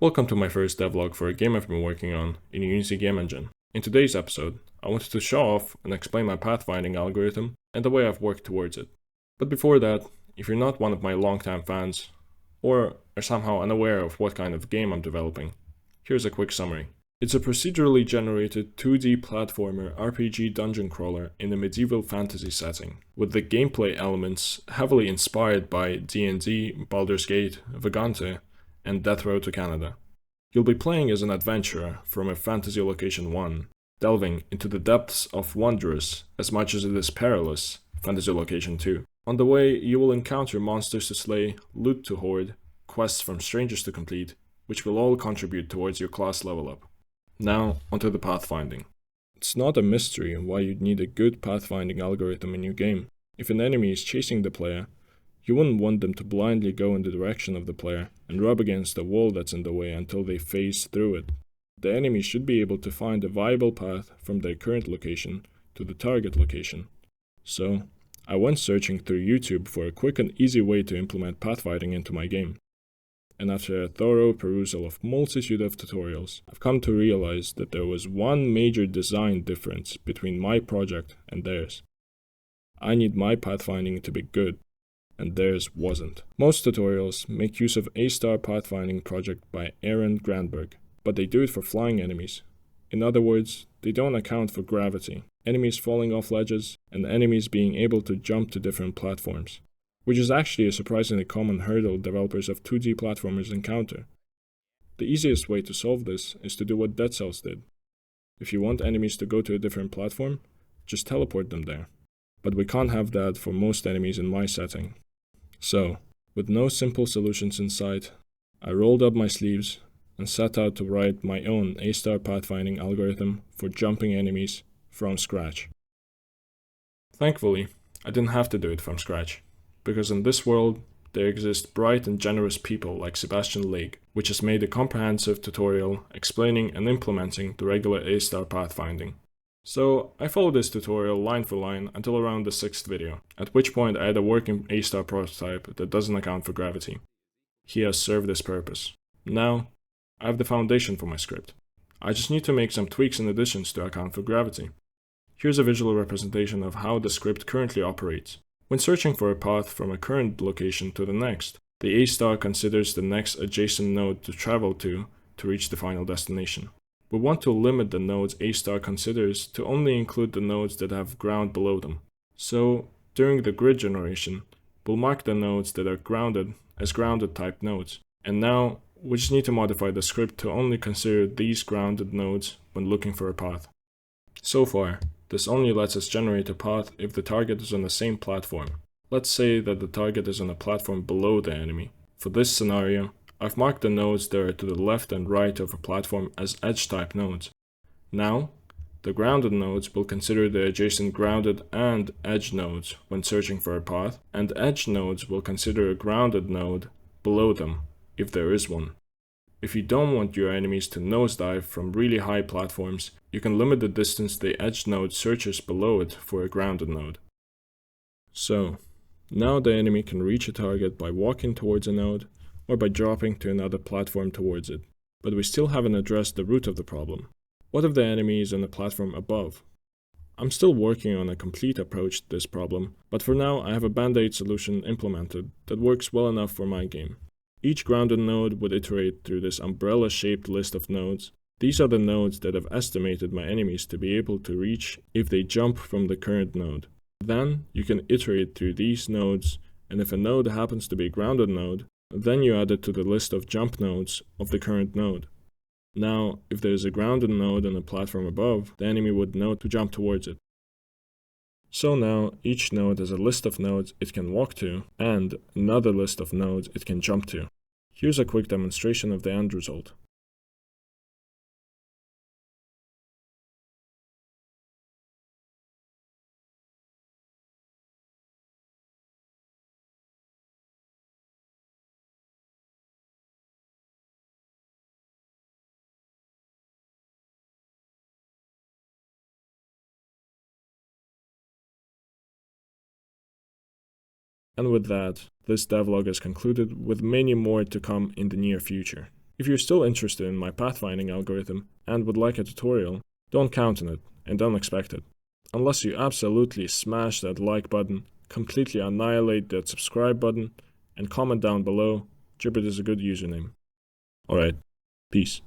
Welcome to my first devlog for a game I've been working on in Unity game engine. In today's episode, I wanted to show off and explain my pathfinding algorithm and the way I've worked towards it. But before that, if you're not one of my longtime fans, or are somehow unaware of what kind of game I'm developing, here's a quick summary. It's a procedurally generated 2D platformer RPG dungeon crawler in a medieval fantasy setting, with the gameplay elements heavily inspired by D&D, Baldur's Gate, Vagante, and Death Road to Canada. You'll be playing as an adventurer from a fantasy location 1, delving into the depths of wondrous, as much as it is perilous, fantasy location 2. On the way, you will encounter monsters to slay, loot to hoard, quests from strangers to complete, which will all contribute towards your class level up. Now, onto the pathfinding. It's not a mystery why you'd need a good pathfinding algorithm in your game. If an enemy is chasing the player, you wouldn't want them to blindly go in the direction of the player and rub against the wall that's in the way until they phase through it. The enemy should be able to find a viable path from their current location to the target location. So, I went searching through YouTube for a quick and easy way to implement pathfinding into my game. And after a thorough perusal of multitude of tutorials, I've come to realize that there was one major design difference between my project and theirs. I need my pathfinding to be good, and theirs wasn't. Most tutorials make use of A-Star Pathfinding project by Aaron Grandberg, but they do it for flying enemies. In other words, they don't account for gravity, enemies falling off ledges, and enemies being able to jump to different platforms, which is actually a surprisingly common hurdle developers of 2D platformers encounter. The easiest way to solve this is to do what Dead Cells did. If you want enemies to go to a different platform, just teleport them there. But we can't have that for most enemies in my setting. So, with no simple solutions in sight, I rolled up my sleeves and set out to write my own A-Star pathfinding algorithm for jumping enemies from scratch. Thankfully, I didn't have to do it from scratch, because in this world, there exist bright and generous people like Sebastian Lake, which has made a comprehensive tutorial explaining and implementing the regular A-Star pathfinding. So, I followed this tutorial line for line until around the 6th video, at which point I had a working A-Star prototype that doesn't account for gravity. He has served this purpose. Now, I have the foundation for my script. I just need to make some tweaks and additions to account for gravity. Here's a visual representation of how the script currently operates. When searching for a path from a current location to the next, the A-Star considers the next adjacent node to travel to reach the final destination. We want to limit the nodes A-Star considers to only include the nodes that have ground below them. So, during the grid generation, we'll mark the nodes that are grounded as grounded type nodes. And now, we just need to modify the script to only consider these grounded nodes when looking for a path. So far, this only lets us generate a path if the target is on the same platform. Let's say that the target is on a platform below the enemy. For this scenario, I've marked the nodes that are to the left and right of a platform as edge-type nodes. Now, the grounded nodes will consider the adjacent grounded and edge nodes when searching for a path, and edge nodes will consider a grounded node below them, if there is one. If you don't want your enemies to nosedive from really high platforms, you can limit the distance the edge node searches below it for a grounded node. So, now the enemy can reach a target by walking towards a node, or by dropping to another platform towards it. But we still haven't addressed the root of the problem. What if the enemy is on the platform above? I'm still working on a complete approach to this problem, but for now I have a band-aid solution implemented that works well enough for my game. Each grounded node would iterate through this umbrella-shaped list of nodes. These are the nodes that I've estimated my enemies to be able to reach if they jump from the current node. Then you can iterate through these nodes, and if a node happens to be a grounded node, then you add it to the list of jump nodes of the current node. Now, if there is a grounded node on the platform above, the enemy would know to jump towards it. So now, each node has a list of nodes it can walk to, and another list of nodes it can jump to. Here's a quick demonstration of the end result. And with that, this devlog is concluded with many more to come in the near future. If you're still interested in my pathfinding algorithm and would like a tutorial, don't count on it and don't expect it. Unless you absolutely smash that like button, completely annihilate that subscribe button, and comment down below, Gibbet is a good username. Alright, peace.